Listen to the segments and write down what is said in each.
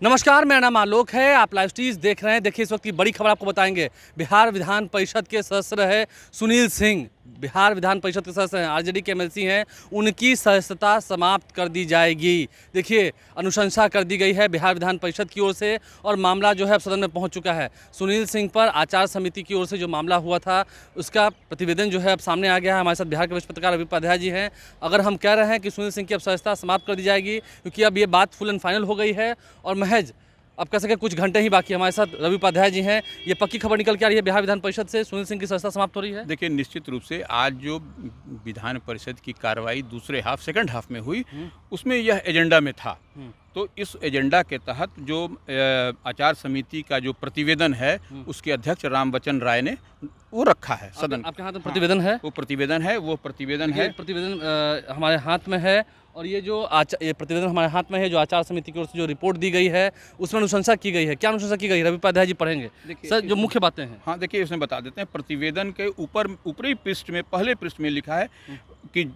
नमस्कार, मेरा नाम आलोक है। आप लाइव स्टीज देख रहे हैं। देखिए, इस वक्त की बड़ी खबर आपको बताएंगे। बिहार विधान परिषद के सदस्य रहे सुनील सिंह, बिहार विधान परिषद के सदस्य हैं, आरजेडी के एमएलसी हैं, उनकी सदस्यता समाप्त कर दी जाएगी। देखिए, अनुशंसा कर दी गई है बिहार विधान परिषद की ओर से और मामला जो है अब सदन में पहुंच चुका है। सुनील सिंह पर आचार समिति की ओर से जो मामला हुआ था उसका प्रतिवेदन जो है अब सामने आ गया है। हमारे साथ बिहार के वरिष्ठ पत्रकार रवि उपाध्याय जी हैं। अगर हम कह रहे हैं कि सुनील सिंह की अब सदस्यता समाप्त कर दी जाएगी क्योंकि अब ये बात फुल एंड फाइनल हो गई है और महज अब कह सके कुछ घंटे ही बाकी। हमारे साथ रवि उपाध्याय जी हैं। ये पक्की खबर निकल के आ रही है बिहार विधान परिषद से, सुनील सिंह की सदस्यता समाप्त हो रही है। देखिए, निश्चित रूप से आज जो विधान परिषद की कार्रवाई दूसरे सेकंड हाफ में हुई उसमें यह एजेंडा में था। तो इस एजेंडा के तहत जो आचार समिति का जो प्रतिवेदन है उसके अध्यक्ष रामबचन राय ने वो रखा है सदन। आपके हाथ में प्रतिवेदन है? वो प्रतिवेदन है। प्रतिवेदन हमारे हाथ में है और ये प्रतिवेदन हमारे हाथ में है जो आचार समिति की ओर से जो रिपोर्ट दी गई है उसमें अनुशंसा की गई है। क्या अनुशंसा की गई है? रवि उपाध्याय जी पढ़ेंगे सर जो मुख्य बातें हैं। हाँ, देखिए, इसमें बता देते हैं। प्रतिवेदन के ऊपरी पृष्ठ में, पहले पृष्ठ में लिखा है कि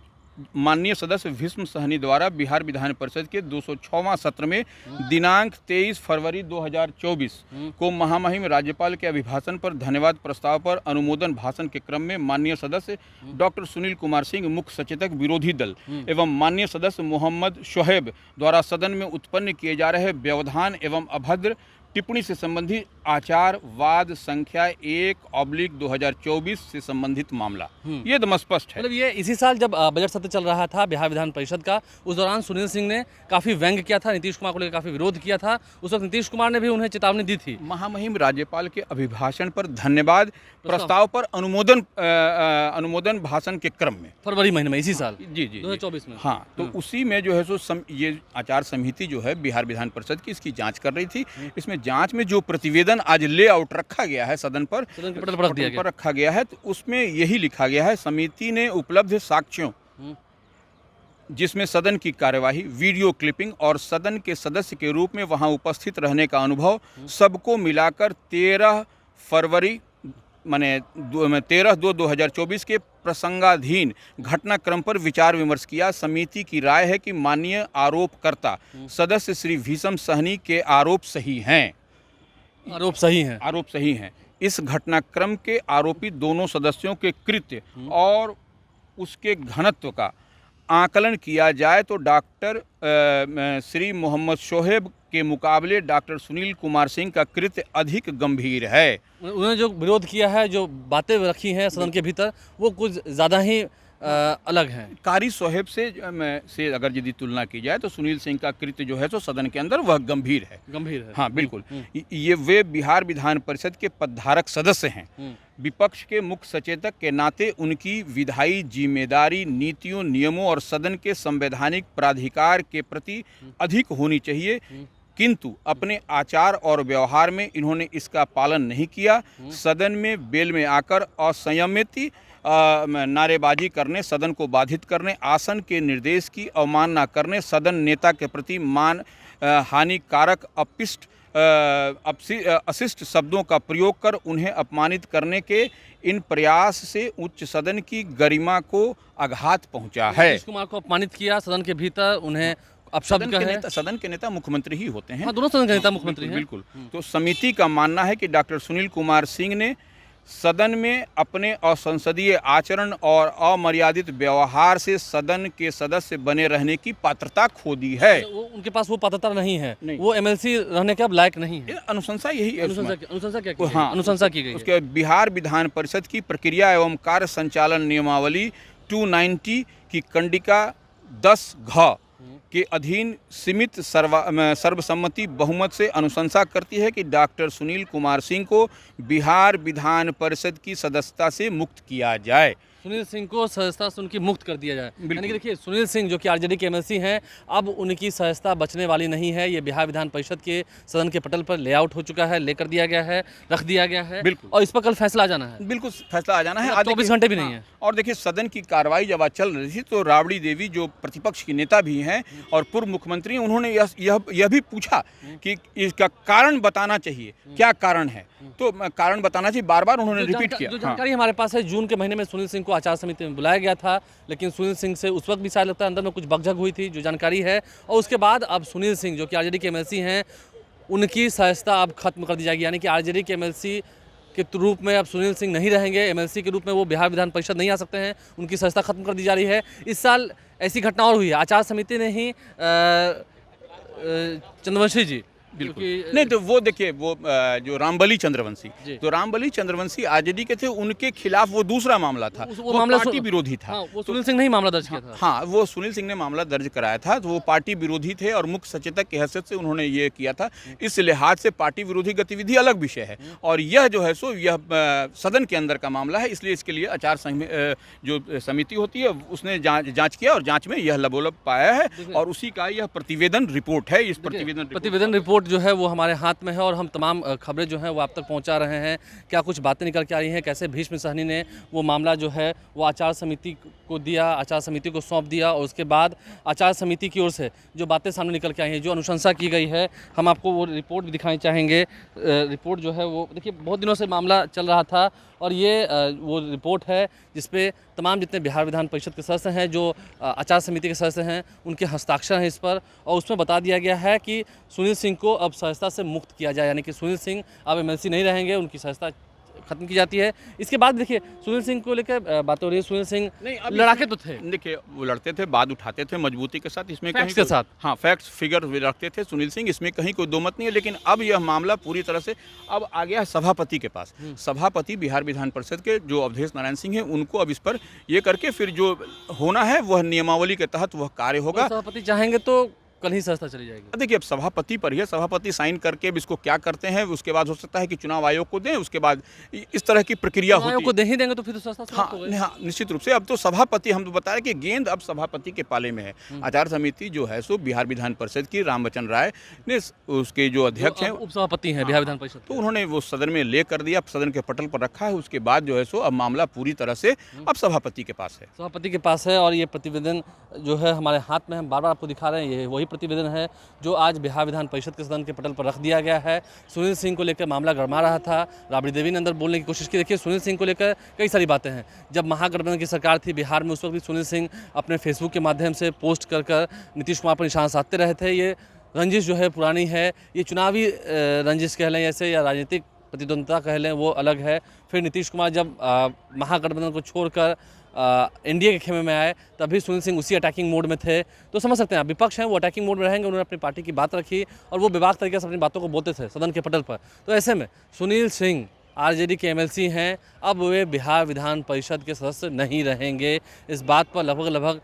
माननीय सदस्य भीष्म सहनी द्वारा बिहार विधान परिषद के 206वां सत्र में दिनांक 23 फरवरी 2024 को महामहिम राज्यपाल के अभिभाषण पर धन्यवाद प्रस्ताव पर अनुमोदन भाषण के क्रम में माननीय सदस्य डॉक्टर सुनील कुमार सिंह, मुख्य सचेतक विरोधी दल एवं माननीय सदस्य मोहम्मद शोहेब द्वारा सदन में उत्पन्न किए जा रहे व्यवधान एवं अभद्र टिप्पणी से संबंधित आचार वाद संख्या 1/2024 से संबंधित मामला ये एकदम स्पष्ट है। मतलब ये इसी साल जब बजट सत्र चल रहा था बिहार विधान परिषद का, उस दौरान सुनील सिंह ने काफी व्यंग किया था, नीतीश कुमार को लेकर काफी विरोध किया था। उस वक्त नीतीश कुमार ने भी उन्हें चेतावनी दी थी। महामहिम राज्यपाल के अभिभाषण पर धन्यवाद प्रस्ताव पर अनुमोदन भाषण के क्रम में फरवरी महीने में इसी साल जी 2024 में। हाँ, तो उसी में जो है सो ये आचार समिति जो है बिहार विधान परिषद की, इसकी जांच कर रही थी। इसमें जांच में जो प्रतिवेदन आज लेआउट रखा गया है सदन पर रखा गया है, तो उसमें यही लिखा गया है, समिति ने उपलब्ध साक्ष्यों जिसमें सदन की कार्यवाही, वीडियो क्लिपिंग और सदन के सदस्य के रूप में वहां उपस्थित रहने का अनुभव सबको मिलाकर 13 फरवरी माने 13/2/2024 के प्रसंगाधीन घटनाक्रम पर विचार विमर्श किया। समिति की राय है कि माननीय आरोपकर्ता सदस्य श्री भीष्म सहनी के आरोप सही हैं। आरोप सही हैं। इस घटनाक्रम के आरोपी दोनों सदस्यों के कृत्य और उसके घनत्व का आकलन किया जाए तो डॉक्टर श्री मोहम्मद शोहेब के मुकाबले डॉक्टर सुनील कुमार सिंह का कृत्य अधिक गंभीर है। उन्होंने जो विरोध किया है, जो बातें रखी हैं सदन के भीतर, वो कुछ ज़्यादा ही अलग हैं। कारी शोहेब से अगर यदि तुलना की जाए तो सुनील सिंह का कृत्य जो है तो सदन के अंदर वह गंभीर है। हाँ, बिल्कुल। ये वे बिहार विधान परिषद के पदधारक सदस्य हैं। विपक्ष के मुख्य सचेतक के नाते उनकी विधायी जिम्मेदारी नीतियों, नियमों और सदन के संवैधानिक प्राधिकार के प्रति अधिक होनी चाहिए, किंतु अपने आचार और व्यवहार में इन्होंने इसका पालन नहीं किया। सदन में बेल में आकर असंयमित नारेबाजी करने, सदन को बाधित करने, आसन के निर्देश की अवमानना करने, सदन नेता के प्रति हानिकारक अशिष्ट शब्दों का प्रयोग कर उन्हें अपमानित करने के इन प्रयास से उच्च सदन की गरिमा को आघात पहुंचा है। नीतीश कुमार को अपमानित किया सदन के भीतर, उन्हें सदन के नेता मुख्यमंत्री ही होते हैं। हाँ, दोनों सदन के नेता मुख्यमंत्री हैं। बिल्कुल। तो समिति का मानना है कि डॉक्टर सुनील कुमार सिंह ने सदन में अपने असंसदीय आचरण और अमर्यादित व्यवहार से सदन के सदस्य बने रहने की पात्रता खो दी है। उनके पास वो पात्रता नहीं है, वो एमएलसी रहने के अब लायक नहीं है। अनुशंसा यही है। अनुशंसा क्या की? हाँ, अनुशंसा की गई है। उसके बिहार विधान परिषद की प्रक्रिया एवं कार्य संचालन नियमावली 290 की कंडिका 10(घ) के अधीन सीमित सर्वसम्मति बहुमत से अनुशंसा करती है कि डॉक्टर सुनील कुमार सिंह को बिहार विधान परिषद की सदस्यता से मुक्त किया जाए। सुनील सिंह को सदस्यता से उनकी मुक्त कर दिया जाए। यानी कि देखिए, सुनील सिंह जो कि आरजेडी के एमएलसी हैं, अब उनकी सदस्यता बचने वाली नहीं है। ये बिहार विधान परिषद के सदन के पटल पर लेआउट हो चुका है, लेकर दिया गया है, रख दिया गया है। बिल्कुल। और इस पर कल फैसला आ जाना है। बिल्कुल, फैसला आ जाना है। 24 घंटे भी नहीं है। और देखिए, सदन की कार्रवाई जब आज चल रही थी तो राबड़ी देवी जो प्रतिपक्ष की नेता भी हैं और पूर्व मुख्यमंत्री, उन्होंने यह भी पूछा कि इसका कारण बताना चाहिए, क्या कारण है। तो कारण बताना चाहिए, बार बार उन्होंने रिपीट किया। जो जानकारी हमारे पास है, जून के महीने में सुनील सिंह को आचार समिति में बुलाया गया था, लेकिन सुनील सिंह से उस वक्त भी शायद लगता है अंदर में कुछ बकझक हुई थी, जो जानकारी है। और उसके बाद अब सुनील सिंह जो कि आरजेडी के एमएलसी हैं, उनकी सदस्यता अब खत्म कर दी जाएगी, यानी कि आरजेडी के एमएलसी के रूप में अब सुनील सिंह नहीं रहेंगे, एमएलसी के रूप में वो बिहार विधान परिषद नहीं आ सकते हैं, उनकी सदस्यता खत्म कर दी जा रही है। इस साल ऐसी घटना और हुई है, आचार समिति ने ही चंद्रवंशी जी बिल्कुल नहीं, तो वो देखिए वो जो रामबली चंद्रवंशी, तो रामबली चंद्रवंशी आरजेडी के थे, उनके खिलाफ वो दूसरा मामला था, वो मामला पार्टी विरोधी था। हाँ, वो सुनील सिंह ने ही मामला दर्ज किया था। हाँ, वो सुनील सिंह ने मामला दर्ज कराया था, तो वो पार्टी विरोधी थे और मुख्य सचेतक की हैसियत से उन्होंने ये किया था। इस लिहाज से पार्टी विरोधी गतिविधि अलग विषय है, और यह जो है सो यह सदन के अंदर का मामला है, इसलिए इसके लिए आचार जो समिति होती है उसने जाँच किया और जाँच में यह लबोलब पाया है, और उसी का यह प्रतिवेदन रिपोर्ट है। इस प्रतिवेदन रिपोर्ट जो है वो हमारे हाथ में है, और हम तमाम खबरें जो हैं वो आप तक पहुंचा रहे हैं। क्या कुछ बातें निकल के आ रही हैं, कैसे भीष्म सहनी ने वो मामला जो है वो आचार समिति को दिया, आचार समिति को सौंप दिया, और उसके बाद आचार समिति की ओर से जो बातें सामने निकल के आई हैं, जो अनुशंसा की गई है, हम आपको वो रिपोर्ट भी दिखाना चाहेंगे। रिपोर्ट जो है वो देखिए बहुत दिनों से मामला चल रहा था, और ये वो रिपोर्ट है जिसपे तमाम जितने बिहार विधान परिषद के सदस्य हैं, जो आचार समिति के सदस्य हैं, उनके हस्ताक्षर हैं इस पर, और उसमें बता दिया गया है कि सुनील सिंह को अब सदस्यता से मुक्त किया जाए, यानी कि सुनील सिंह अब एमएलसी नहीं रहेंगे, उनकी सदस्यता खत्म की जाती है। इसके बाद देखिए सुनील सिंह को लेकर बात हो रही है। सुनील सिंह लड़ाके तो थे, देखिए वो लड़ते थे, बात उठाते थे मजबूती के साथ, इसमें फैक्ट्स के साथ, हाँ फैक्ट्स फिगर रखते थे सुनील सिंह, इसमें कहीं कोई दो मत नहीं है। लेकिन अब यह मामला पूरी तरह से अब आ गया है सभापति के पास। सभापति बिहार विधान परिषद के जो अवधेश नारायण सिंह हैं, उनको अब इस पर ये करके फिर जो होना है वह नियमावली के तहत वह कार्य होगा। सभापति चाहेंगे तो कल ही सदस्यता चली जाएगी। देखिए अब सभापति पर ही है, सभापति साइन करके अब इसको क्या करते हैं, उसके बाद हो सकता है कि चुनाव आयोग को दें, उसके बाद इस तरह की प्रक्रिया होती है। को दे ही देंगे तो फिर तो सदस्यता समाप्त हो गई। हाँ, निश्चित रूप से अब तो सभापति, हम तो बताया कि गेंद अब सभापति के पाले में है। आचार समिति जो है सो बिहार विधान परिषद की रामवचन राय ने, उसके जो अध्यक्ष हैं, उपसभापति हैं बिहार विधान परिषद, तो उन्होंने वो सदन में ले कर दिया, सदन के पटल पर रखा है। उसके बाद जो है सो अब मामला पूरी तरह से अब सभापति के पास है, सभापति के पास है। और ये प्रतिवेदन जो है हमारे हाथ में हम बार बार आपको दिखा रहे हैं, ये वही प्रतिवेदन है जो आज बिहार विधान परिषद के सदन के पटल पर रख दिया गया है। सुनील सिंह को लेकर मामला गरमा रहा था, राबड़ी देवी ने अंदर बोलने की कोशिश की। देखिए सुनील सिंह को लेकर कई सारी बातें हैं। जब महागठबंधन की सरकार थी बिहार में, उस वक्त भी सुनील सिंह अपने फेसबुक के माध्यम से पोस्ट कर नीतीश कुमार पर निशाना साधते रहे थे। ये रंजिश जो है पुरानी है, ये चुनावी रंजिश कह लें ऐसे, या राजनीतिक प्रतिद्वंद्विता कह लें, वो अलग है। फिर नीतीश कुमार जब महागठबंधन को छोड़कर एनडीए के खेमे में आए, तभी सुनील सिंह उसी अटैकिंग मोड में थे। तो समझ सकते हैं आप, विपक्ष हैं वो अटैकिंग मोड में रहेंगे, उन्होंने अपनी पार्टी की बात रखी और वो बेबाक तरीके से अपनी बातों को बोलते थे सदन के पटल पर। तो ऐसे में सुनील सिंह आरजेडी के एमएलसी हैं, अब वे बिहार विधान परिषद के सदस्य नहीं रहेंगे। इस बात पर लगभग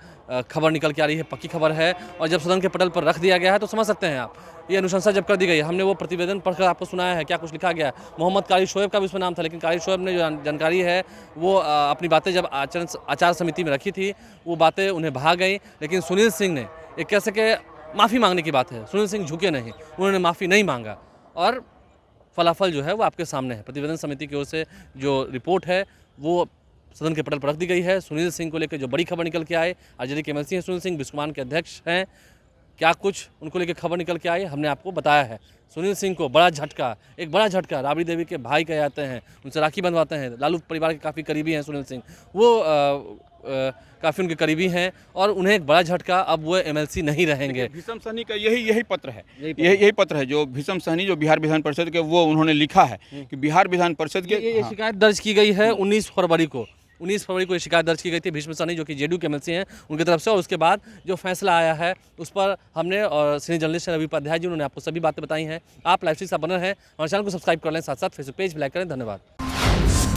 खबर निकल के आ रही है, पक्की खबर है। और जब सदन के पटल पर रख दिया गया है तो समझ सकते हैं आप, ये अनुशंसा जब कर दी गई है। हमने वो प्रतिवेदन पढ़कर आपको सुनाया है, क्या कुछ लिखा गया है। मोहम्मद कारी शोएब का भी उसमें नाम था, लेकिन कारी शोएब ने जो जानकारी है वो अपनी बातें जब आचार समिति में रखी थी, वो बातें उन्हें भा गई। लेकिन सुनील सिंह ने एक कह सके माफ़ी मांगने की बात है, सुनील सिंह झुके नहीं, उन्होंने माफ़ी नहीं मांगा, और फलाफल जो है वो आपके सामने है। प्रतिवेदन समिति की ओर से जो रिपोर्ट है वो सदन के पटल पर रख दी गई है। सुनील सिंह को लेकर जो बड़ी खबर निकल के आए, आरजेडी के एमएलसी हैं सुनील सिंह, बिस्कुमान के अध्यक्ष हैं, क्या कुछ उनको लेकर खबर निकल के आई हमने आपको बताया है। सुनील सिंह को बड़ा झटका, एक बड़ा झटका, राबड़ी देवी के भाई कहे जाते हैं, उनसे राखी बंधवाते हैं, लालू परिवार के काफ़ी करीबी हैं सुनील सिंह, वो काफ़ी उनके करीबी हैं, और उन्हें एक बड़ा झटका, अब वो एमएलसी नहीं रहेंगे। भीष्म सहनी का यही पत्र है, यही पत्र है जो भीष्म सहनी जो बिहार विधान परिषद के, वो उन्होंने लिखा है कि बिहार विधान परिषद के ये शिकायत दर्ज की गई है 19 फरवरी को ये शिकायत दर्ज की गई थी भीष्म सहनी जो कि जेडीयू के एमएलसी हैं उनकी तरफ से। और उसके बाद जो फैसला आया है उस पर हमने और सीनियर जर्नलिस्ट रवि उपाध्याय जी, उन्होंने आपको सभी बातें बताई हैं। आप लाइव स्ट्रीम से बने हैं, हमारे चैनल को सब्सक्राइब कर लें, साथ साथ फेसबुक पेज भी लाइक करें। धन्यवाद।